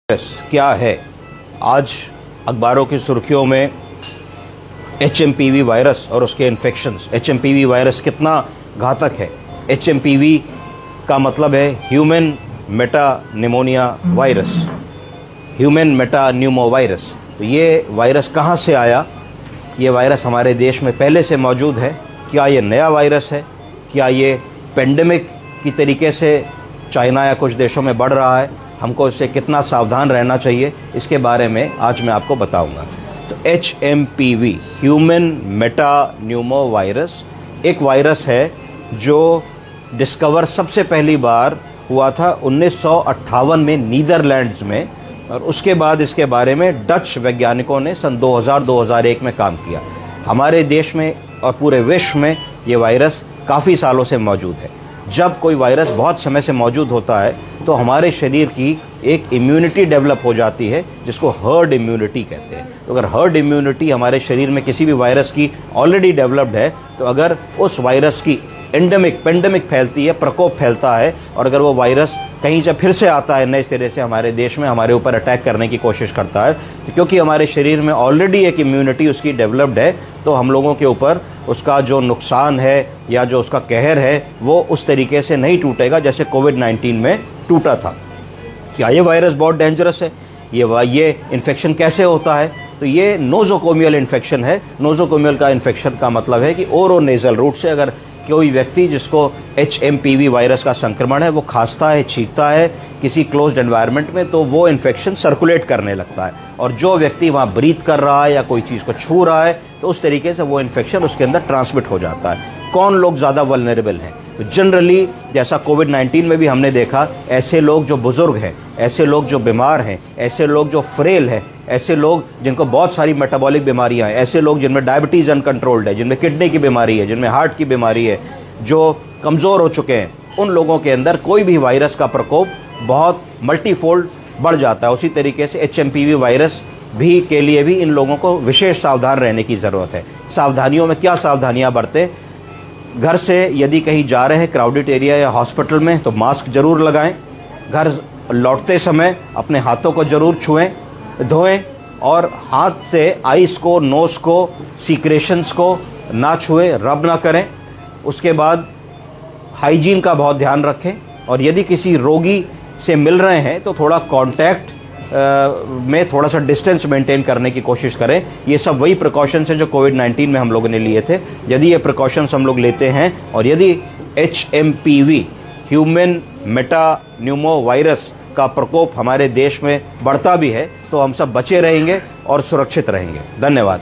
क्या है? आज अखबारों की सुर्खियों में HMPV वायरस और उसके इन्फेक्शंस। HMPV वायरस कितना घातक है? HMPV का मतलब है human Meta pneumonia virus, human Meta Numa virus. तो ये वायरस कहाँ से आया? ये वायरस हमारे देश में पहले से मौजूद है। क्या ये नया वायरस है? क्या ये पेंडेमिक की तरीके से चाइना या कुछ देशों में बढ़ रहा है? हमको इससे कितना सावधान रहना चाहिए, इसके बारे में आज मैं आपको बताऊंगा। तो HMPV human Meta Numa virus एक वायरस है जो डिस्कवर सबसे पहली बार हुआ था 1958 में नीदरलैंड्स में, और उसके बाद इसके बारे में डच वैज्ञानिकों ने सन 2000-2001 में काम किया। हमारे देश में और पूरे विश्व में ये वायरस काफ़ी सालों से मौजूद है। जब कोई वायरस बहुत समय से मौजूद होता है तो हमारे शरीर की एक इम्यूनिटी डेवलप हो जाती है, जिसको हर्ड इम्यूनिटी कहते हैं। तो अगर हर्ड इम्यूनिटी हमारे शरीर में किसी भी वायरस की ऑलरेडी डेवलप्ड है, तो अगर उस वायरस की पेंडेमिक फैलती है, प्रकोप फैलता है, और अगर वो वायरस कहीं से फिर से आता है नए सिरे से हमारे देश में हमारे ऊपर अटैक करने की कोशिश करता है, तो क्योंकि हमारे शरीर में ऑलरेडी एक इम्यूनिटी उसकी डेवलप्ड है, तो हम लोगों के ऊपर उसका जो नुकसान है या जो उसका कहर है वो उस तरीके से नहीं टूटेगा जैसे कोविड-19 में टूटा था। क्या ये वायरस बहुत डेंजरस है? ये इन्फेक्शन कैसे होता है? तो ये नोज़ोकोमियल इन्फेक्शन है। नोज़ोकोमियल का इन्फेक्शन का मतलब है कि ओरोनेज़ल रूट से अगर कोई व्यक्ति जिसको HMPV वायरस का संक्रमण है वो खांसता है, छींकता है किसी क्लोज्ड एनवायरनमेंट में, तो वो इन्फेक्शन सर्कुलेट करने लगता है, और जो व्यक्ति वहाँ ब्रीथ कर रहा है या कोई चीज़ को छू रहा है तो उस तरीके से वो इन्फेक्शन उसके अंदर ट्रांसमिट हो जाता है। कौन लोग ज़्यादा वल्नरेबल हैं? तो जनरली जैसा कोविड-19 में भी हमने देखा, ऐसे लोग जो बुज़ुर्ग हैं, ऐसे लोग जो बीमार हैं, ऐसे लोग जो फ्रेल हैं, ऐसे लोग जिनको बहुत सारी मेटाबॉलिक बीमारियां हैं, ऐसे लोग जिनमें डायबिटीज़ अनकंट्रोल्ड है, जिनमें किडनी की बीमारी है, जिनमें हार्ट की बीमारी है, जो कमज़ोर हो चुके हैं, उन लोगों के अंदर कोई भी वायरस का प्रकोप बहुत मल्टीफोल्ड बढ़ जाता है। उसी तरीके से HMPV वायरस भी के लिए भी इन लोगों को विशेष सावधान रहने की ज़रूरत है। सावधानियों में क्या सावधानियाँ बरतें? घर से यदि कहीं जा रहे हैं क्राउडेड एरिया या हॉस्पिटल में, तो मास्क ज़रूर लगाएं। घर लौटते समय अपने हाथों को ज़रूर छुएं, धोएं, और हाथ से आइस को, नोज़ को, सीक्रेशंस को ना छुएं, रब ना करें। उसके बाद हाइजीन का बहुत ध्यान रखें, और यदि किसी रोगी से मिल रहे हैं तो थोड़ा कांटेक्ट में थोड़ा सा डिस्टेंस मेंटेन करने की कोशिश करें। ये सब वही प्रिकॉशंस हैं जो कोविड-19 में हम लोगों ने लिए थे। यदि ये प्रिकॉशंस हम लोग लेते हैं, और यदि HMPV human Meta Numa virus का प्रकोप हमारे देश में बढ़ता भी है, तो हम सब बचे रहेंगे और सुरक्षित रहेंगे। धन्यवाद।